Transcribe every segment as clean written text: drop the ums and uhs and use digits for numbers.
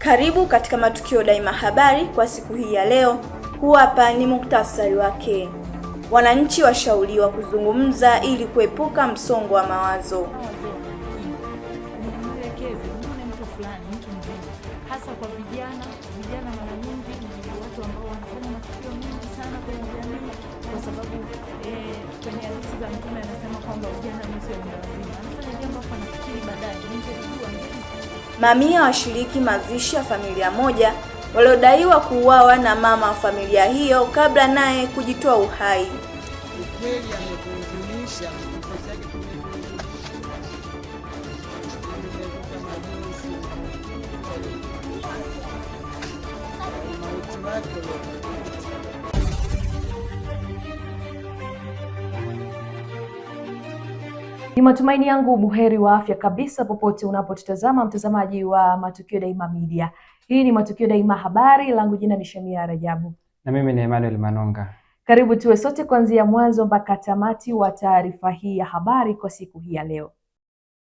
Karibu katika Matukio Daima Habari kwa siku hii ya leo. Huu hapa ni muktasari wake. Wananchi washauriwa kuzungumza ili kuepuka msongo wa mawazo. Hasa kwa vijana mara nyingi ni watu ambao wanafanya matukio mengi sana kwenye jamii, kwa sababu kwenye hadithi za Mtume anasema kwamba ujana nusu ya wazima. Anafanya jambo kwa nafikiri baadaye ningejua. Mamia washiriki mazishi ya familia moja waliodaiwa kuuawa na mama wa familia hiyo kabla naye kujitoa uhai. Ukweli amekujulisha Ni matumaini yangu buheri wa afya kabisa popote unapotutazama, mtazamaji wa Matukio Daima Media. Hii ni Matukio Daima Habari, langu jina ni Shamia Rajabu. Na mimi ni Emmanuel Manonga. Karibu tuwe sote kuanzia mwanzo mpaka tamati wa taarifa hii ya habari kwa siku hii ya leo.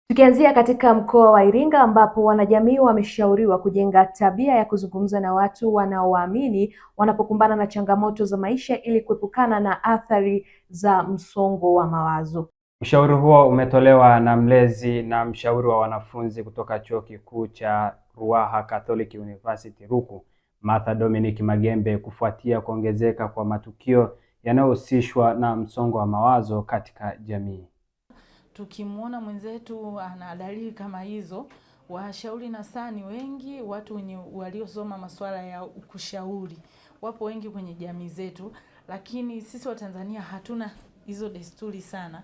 Tukianzia katika mkoa wa Iringa ambapo wanajamii wameshauriwa kujenga tabia ya kuzungumza na watu wanaowaamini wanapokumbana na changamoto za maisha ili kuepukana na athari za msongo wa mawazo. Ushauri huo umetolewa na mlezi na mshauri wa wanafunzi kutoka Chuo Kikuu cha Ruaha Catholic University Ruku, Martha Dominic Magembe, kufuatia kuongezeka kwa matukio yanayohusishwa na msongo wa mawazo katika jamii. Tukimwona mwenzetu ana dalili kama hizo, washauri nasani wengi, watu waliosoma masuala ya kushauri wapo wengi kwenye jamii zetu, lakini sisi wa Tanzania hatuna hizo desturi sana.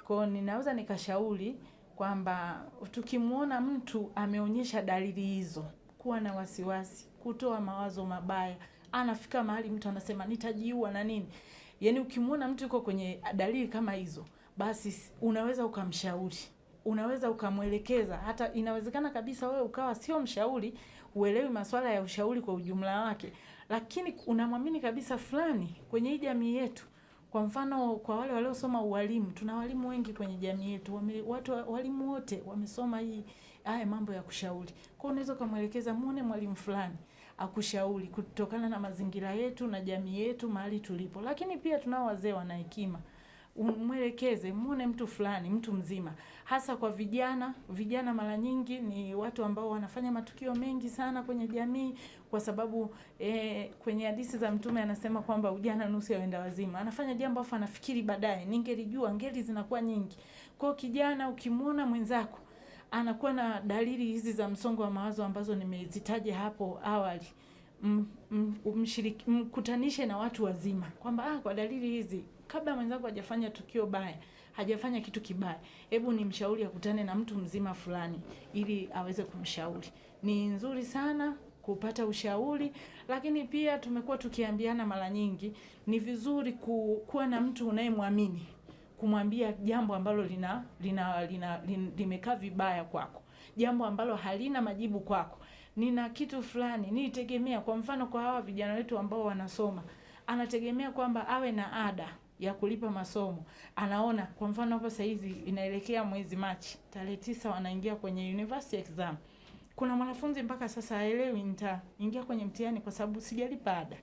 Kwa ninaweza nikashauri kwamba tukimwona mtu ameonyesha dalili hizo, kuwa na wasiwasi, kutoa mawazo mabaya, anafika mahali mtu anasema nitajiua na nini, yaani ukimwona mtu yuko kwenye dalili kama hizo, basi unaweza ukamshauri, unaweza ukamwelekeza. Hata inawezekana kabisa wewe ukawa sio mshauri, uelewi masuala ya ushauri kwa ujumla wake, lakini unamwamini kabisa fulani kwenye hii jamii yetu. Kwa mfano, kwa wale waliosoma ualimu, tuna walimu wengi kwenye jamii yetu, walimu wote wamesoma haya mambo ya kushauri. Kwa unaweza kumwelekeza, muone mwalimu fulani akushauri kutokana na mazingira yetu na jamii yetu mahali tulipo. Lakini pia tunao wazee wana hekima, umwelekeze, muone mtu fulani, mtu mzima. Hasa kwa vijana mara nyingi ni watu ambao wanafanya matukio mengi sana kwenye jamii, kwa sababu kwenye hadithi za Mtume anasema kwamba ujana nusu ya wenda wazima. Anafanya jambo afa anafikiri baadaye ningelijua, ngeli zinakuwa nyingi. Kwa kijana, ukimwona mwenzako anakuwa na dalili hizi za msongo wa mawazo ambazo nimezitaja hapo awali, mkutanishe na watu wazima kwamba kwa dalili hizi, kabla mwenzako hajafanya tukio baya, hajafanya kitu kibaya, hebu ni mshauri akutane na mtu mzima fulani ili aweze kumshauri. Ni nzuri sana kupata ushauri, lakini pia tumekuwa tukiambiana mara nyingi, ni vizuri kuwa na mtu unayemwamini, kumwambia jambo ambalo limekaa vibaya kwako, jambo ambalo halina majibu kwako. Nina kitu fulani nilitegemea, kwa mfano kwa hawa vijana wetu ambao wanasoma, anategemea kwamba awe na ada ya kulipa masomo. Anaona kwa mfano hapo sasa hizi inaelekea mwezi Machi, tarehe 9 wanaingia kwenye university exam. Kuna mwanafunzi mpaka sasa haelewi nitaingia kwenye mtihani kwa sababu sijalipa ada.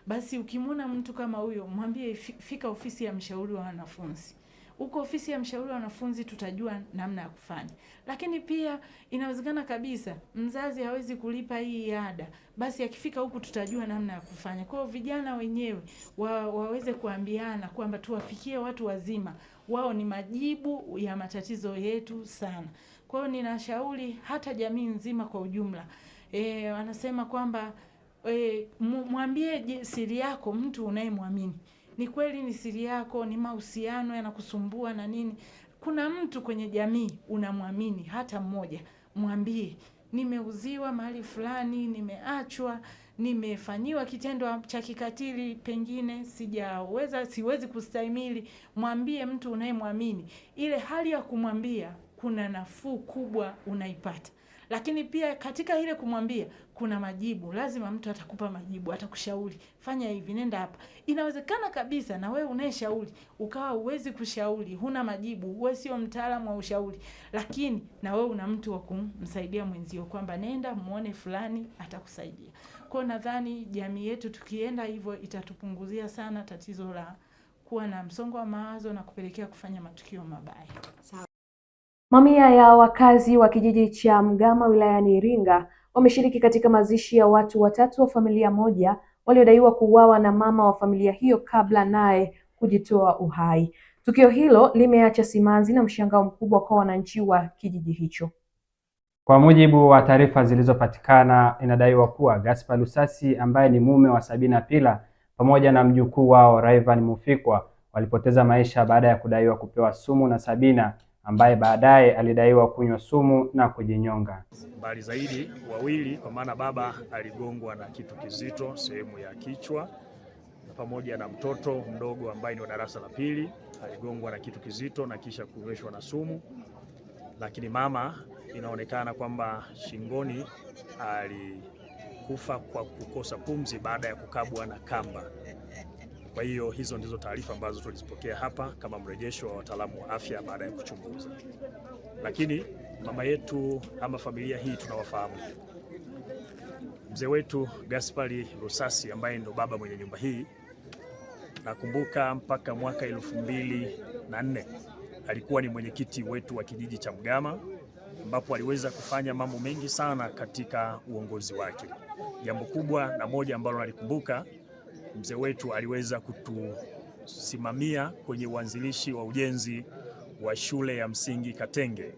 Basi ukimwona mtu kama huyo, mwambie fika ofisi ya mshauri wa wanafunzi. Huko ofisi ya mshauri wa wanafunzi tutajua namna ya kufanya. Lakini pia inawezekana kabisa mzazi hawezi kulipa hii ada, basi akifika huku tutajua namna ya kufanya. Kwa hiyo vijana wenyewe waweze kuambiana kwamba tuwafikie watu wazima, wao ni majibu ya matatizo yetu sana. Kwa hiyo ninashauri hata jamii nzima kwa ujumla, wanasema kwamba mwambie siri yako mtu unayemwamini. Ni kweli ni siri yako, ni mahusiano yanakusumbua na nini, kuna mtu kwenye jamii unamwamini, hata mmoja, mwambie nimeuziwa mahali fulani, nimeachwa, nimefanyiwa kitendo cha kikatili, pengine siwezi kustahimili. Mwambie mtu unayemwamini. Ile hali ya kumwambia kuna nafuu kubwa unaipata. Lakini pia katika ile kumwambia kuna majibu, lazima mtu atakupa majibu, atakushauri, fanya hivi, nenda hapa. Inawezekana kabisa na wewe unayeshauri ukawa uwezi kushauri, huna majibu, wewe sio mtaalamu wa ushauri, lakini na wewe una mtu wa kumsaidia mwenzio kwamba nenda muone fulani atakusaidia. Kwa nadhani jamii yetu tukienda hivyo itatupunguzia sana tatizo la kuwa na msongo wa mawazo na kupelekea kufanya matukio mabaya. Mamia ya wakazi wa kijiji cha Mgama wilayani Iringa wameshiriki katika mazishi ya watu watatu wa familia moja waliodaiwa kuuawa na mama wa familia hiyo kabla naye kujitoa uhai. Tukio hilo limeacha simanzi na mshangao mkubwa kwa wananchi wa kijiji hicho. Kwa mujibu wa taarifa zilizopatikana, inadaiwa kuwa Gaspar Lusasi ambaye ni mume wa Sabina Pila pamoja na mjukuu wao Rayvanny Mufikwa walipoteza maisha baada ya kudaiwa kupewa sumu na Sabina ambaye baadaye alidaiwa kunywa sumu na kujinyonga. Mbali zaidi, wawili kwa maana baba aligongwa na kitu kizito sehemu ya kichwa, pamoja na mtoto mdogo ambaye ni wa darasa la pili aligongwa na kitu kizito na kisha kunyweshwa na sumu. Lakini mama inaonekana kwamba shingoni alikufa kwa kukosa pumzi baada ya kukabwa na kamba. Kwa hiyo hizo ndizo taarifa ambazo tulizipokea hapa kama mrejesho wa wataalamu wa afya baada ya kuchunguza. Lakini mama yetu ama familia hii tunawafahamu. Mzee wetu Gaspar Lusasi ambaye ndo baba mwenye nyumba hii, nakumbuka mpaka mwaka 2004 alikuwa ni mwenyekiti wetu wa kijiji cha Mgama, ambapo aliweza kufanya mambo mengi sana katika uongozi wake. Jambo kubwa na moja ambalo nalikumbuka, mzee wetu aliweza kutusimamia kwenye uanzilishi wa ujenzi wa shule ya msingi Katenge,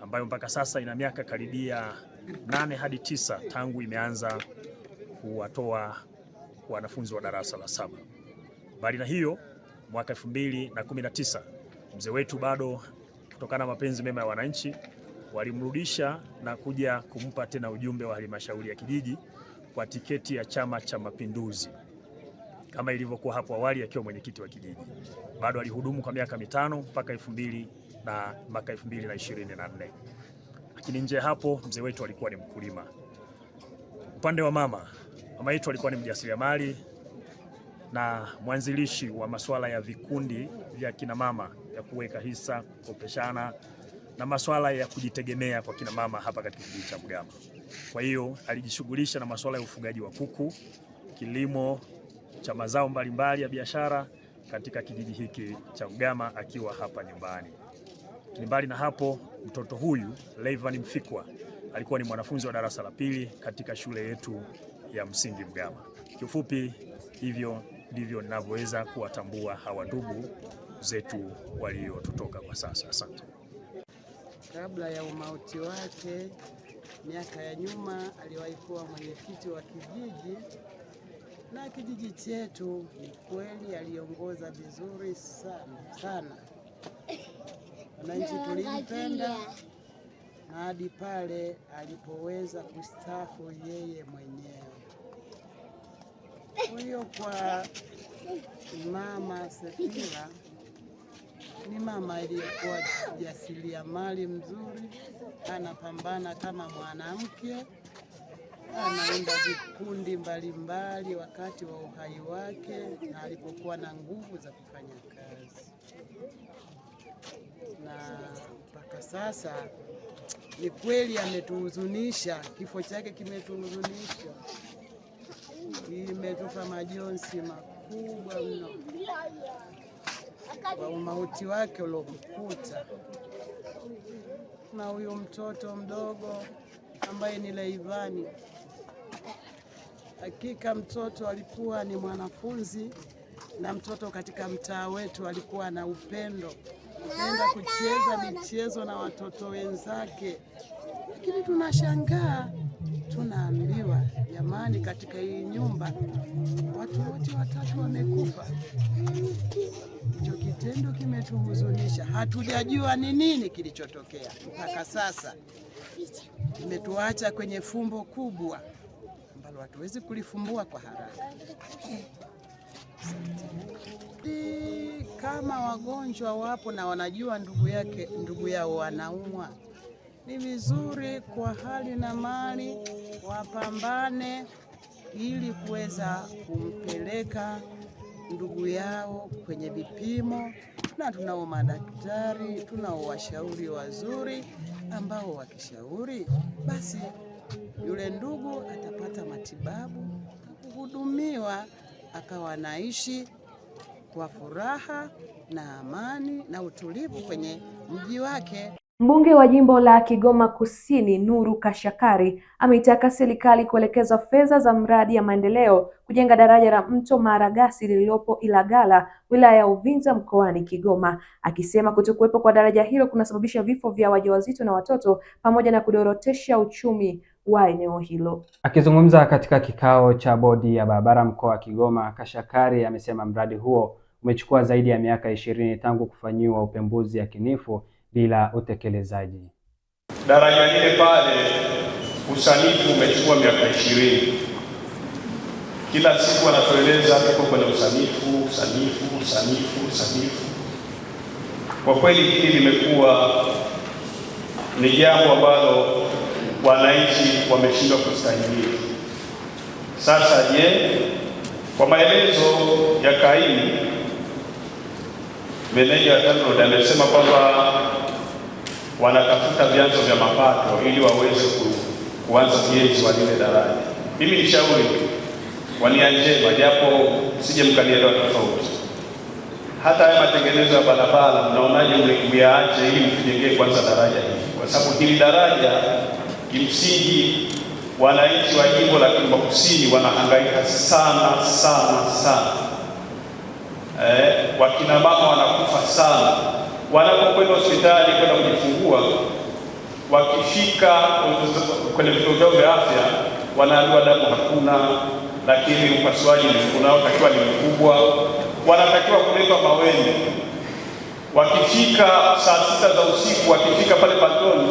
ambayo mpaka sasa ina miaka karibia 8 hadi 9 tangu imeanza kuwatoa wanafunzi wa darasa la 7. Bali na hiyo, mwaka 2019 mzee wetu bado kutokana na mapenzi mema ya wananchi walimrudisha na kuja kumpa tena ujumbe wa halmashauri ya kijiji kwa tiketi ya Chama cha Mapinduzi kama ilivyokuwa hapo awali akiwa mwenyekiti wa kijiji. Bado alihudumu kwa miaka 5 mpaka 2024. Lakini nje hapo mzee wetu alikuwa ni mkulima. Upande wa mama yetu alikuwa ni mjasiriamali na mwanzilishi wa masuala ya vikundi vya kina mama ya kuweka hisa, kukopeshana na masuala ya kujitegemea kwa kina mama hapa katika kijiji cha Mgama. Kwa hiyo alijishughulisha na masuala ya ufugaji wa kuku, kilimo cha mazao mbalimbali ya biashara katika kijiji hiki cha Mgama akiwa hapa nyumbani. Mbali na hapo, mtoto huyu Rayvanny Mufikwa alikuwa ni mwanafunzi wa darasa la pili katika shule yetu ya msingi Mgama. Kiufupi, hivyo ndivyo ninavyoweza kuwatambua hawa ndugu zetu waliotutoka kwa sasa. Asante. Kabla ya umauti wake miaka ya nyuma aliwahi kuwa mwenyekiti wa kijiji, na kijiji chetu ni kweli aliongoza vizuri sana. Wananchi tulimpenda hadi pale alipoweza kustaafu yeye mwenyewe. Huyo kwa mama Sepila ni mama aliyekuwa jasiriamali mzuri, anapambana kama mwanamke, anaunda vikundi mbalimbali wakati wa uhai wake na alipokuwa na nguvu za kufanya kazi. Na mpaka sasa ni kweli ametuhuzunisha, kifo chake kimetuhuzunisha, kimetupa majonzi makubwa mno kwa umauti wake uliokuta. Na huyo mtoto mdogo ambaye ni Rayvanny, hakika mtoto alikuwa ni mwanafunzi, na mtoto katika mtaa wetu alikuwa na upendo, kupenda kucheza michezo na watoto wenzake. Lakini tunashangaa, tunaambiwa jamani, katika hii nyumba watu wote watatu wamekufa. Hicho kitendo kimetuhuzunisha, hatujajua ni nini kilichotokea mpaka sasa. Imetuacha kwenye fumbo kubwa ambalo hatuwezi kulifumbua kwa haraka. Kama wagonjwa wapo na wanajua ndugu yao wanaumwa, ni vizuri kwa hali na mali wapambane ili kuweza kumpeleka ndugu yao kwenye vipimo, na tunao madaktari, tunao washauri wazuri ambao wakishauri basi yule ndugu atapata matibabu, kuhudumiwa, akawa anaishi kwa furaha na amani na utulivu kwenye mji wake. Mbunge wa jimbo la Kigoma Kusini, Nuru Kashakari, ameitaka serikali kuelekeza fedha za mradi ya maendeleo kujenga daraja la mto Maragasi lililopo Ilagala, wilaya ya Uvinza, mkoani Kigoma, akisema kutokuwepo kwa daraja hilo kunasababisha vifo vya wajawazito na watoto pamoja na kudorotesha uchumi wa eneo hilo. Akizungumza katika kikao cha bodi ya barabara mkoa wa Kigoma, Kashakari amesema mradi huo umechukua zaidi ya miaka 20 tangu kufanyiwa upembuzi yakinifu bila utekelezaji. Daraja lile pale usanifu umechukua miaka 20. Kila siku anatueleza tuko kwenye usanifu. Kwa kweli hili limekuwa ni jambo ambalo wananchi wameshindwa kustahimili. Sasa je, kwa maelezo ya kaimu meneja wa TANROADS amesema kwamba wanatafuta vyanzo vya mapato ili waweze kuanza ujenzi wa lile daraja. Mimi ni shauri kwa nia njema, japo sije mkanielewa tofauti. Hata haya matengenezo ya barabara mnaonaje mliyaache ili mtujengee kwanza daraja hili? Kwa sababu hili daraja kimsingi wananchi wa jimbo la Kigoma Kusini wanahangaika sana. Wakina mama wanakufa sana wanapokwenda hospitali kwenda kujifungua. Wakifika kwenye vituo vyao vya afya wanaambiwa damu hakuna, lakini upasuaji unaotakiwa ni mkubwa, wanatakiwa kuleta maweni. Wakifika saa 6 za usiku, wakifika pale pantoni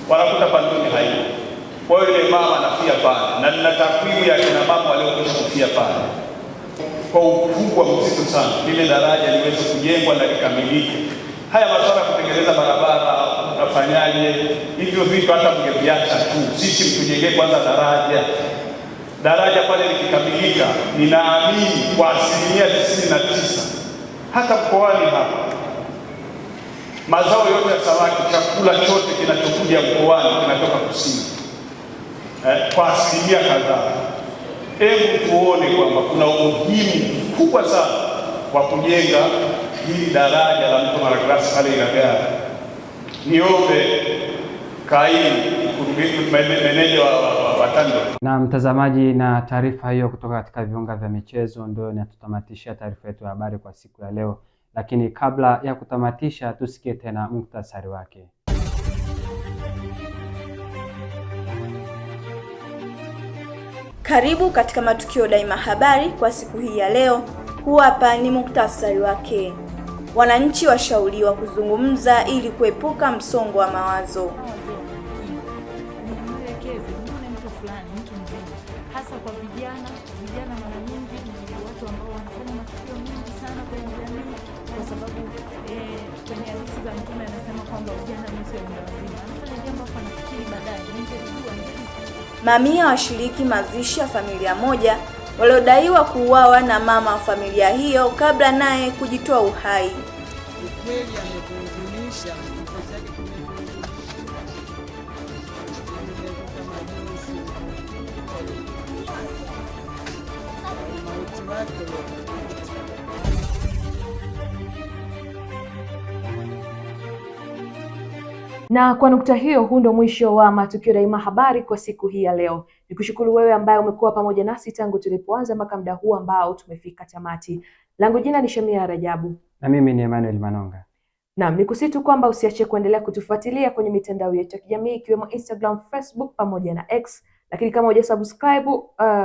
wanakuta pantoni haipo. Kwa hiyo ile mama anafia pale, na nina takwimu ya kina mama waliokwisha kufia pale. Kwa ukubwa mzito sana ile daraja liweze kujengwa na likamilike. Haya masuala ya kutengeneza barabara unafanyaje? Hivyo vitu hata mngeviacha tu, sisi mtujengee kwanza daraja pale likikamilika, ninaamini kwa 99% hata mkoani hapa mazao yote ya samaki, chakula chote kinachokuja mkoani kinatoka kusini kwa 100% kadhaa. Hebu tuone kwamba kuna umuhimu mkubwa sana wa kujenga hili daraja la mto Maragasi pale Ilagala. Niombe kaimu meneja wa TANROADS. Na mtazamaji, na taarifa hiyo kutoka katika viunga vya michezo ndio inatutamatishia taarifa yetu ya habari kwa siku ya leo, lakini kabla ya kutamatisha tusikie tena muhtasari wake. Karibu katika Matukio Daima Habari kwa siku hii ya leo. Huu hapa ni muktasari wake. Wananchi washauriwa kuzungumza ili kuepuka msongo wa mawazo. Hasa kwa vijana mara nyingi ni watu ambao wanafanya matukio mengi sana kwenye jamii, kwa sababu kwenye hadithi za Mtume anasema kwamba ujana ni nusu ya uzima. Anafanya jambo kwa nafikiri baadaye ningejua. Mamia washiriki mazishi ya familia moja waliodaiwa kuuawa na mama wa familia hiyo kabla naye kujitoa uhai. Kweli ametuhuzunisha. Na kwa nukta hiyo, huu ndio mwisho wa Matukio Daima Habari kwa siku hii ya leo. Nikushukuru wewe ambaye umekuwa pamoja nasi tangu tulipoanza mpaka muda huu ambao tumefika tamati. Langu jina ni Shamia Rajabu. Na mimi ni Emmanuel Manonga. Naam, nikusitu kwamba usiache kuendelea kutufuatilia kwenye mitandao yetu ya kijamii ikiwemo Instagram, Facebook pamoja na X. Lakini kama hujasubscribe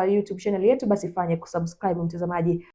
YouTube channel yetu, basi fanye kusubscribe mtazamaji.